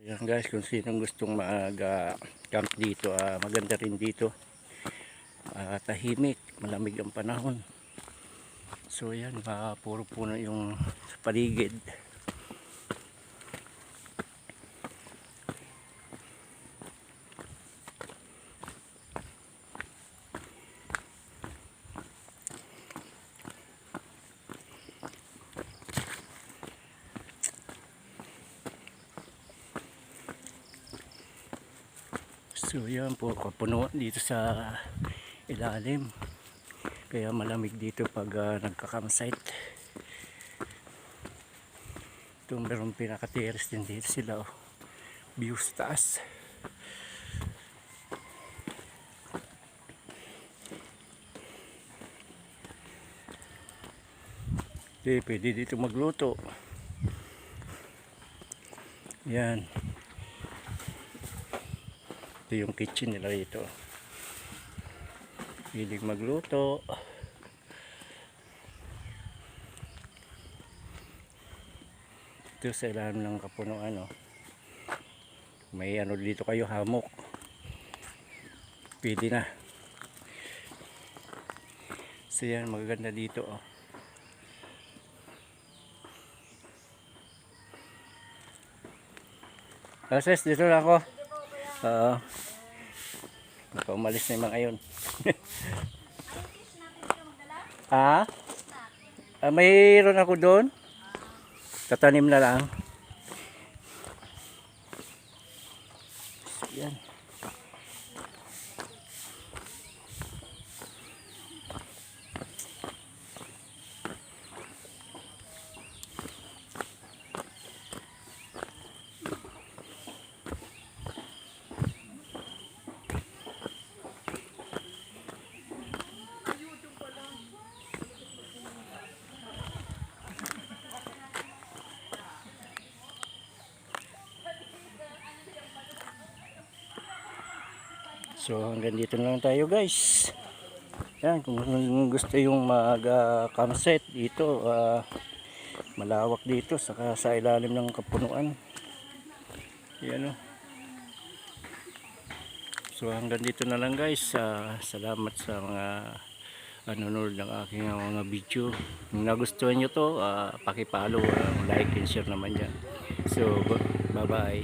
Ayan guys, kung sinong gustong mag-camp dito, maganda rin dito. Tahimik, malamig ang panahon. So ayan, puro puno yung sa paligid. So yan po, kapunuan dito sa ilalim. Kaya malamig dito pag nagka-campsite. Ito meron pinaka-terrace din dito sila. Oh. View sa taas. Pwede dito magluto. Yan. Ito yung kitchen nila dito. Pwede magluto. Ito sa ilalim ng kapunuan. Oh. May ano dito kayo, hamok. Pwede na. So yan, magaganda dito. Oh. Sis, dito na ako. Baka umalis na yung mga yun. Mayroon ako doon. Tatanim na lang. Yan. So hanggang dito na lang tayo guys. Yan, kung gusto yung mag-campsite dito, malawak dito saka sa ilalim ng kapunuan. Yan o. So hanggang dito na lang guys. Salamat sa mga nanonood ng aking mga video. Kung nagustuhan nyo to, paki-follow, like and share naman yan. So bye bye.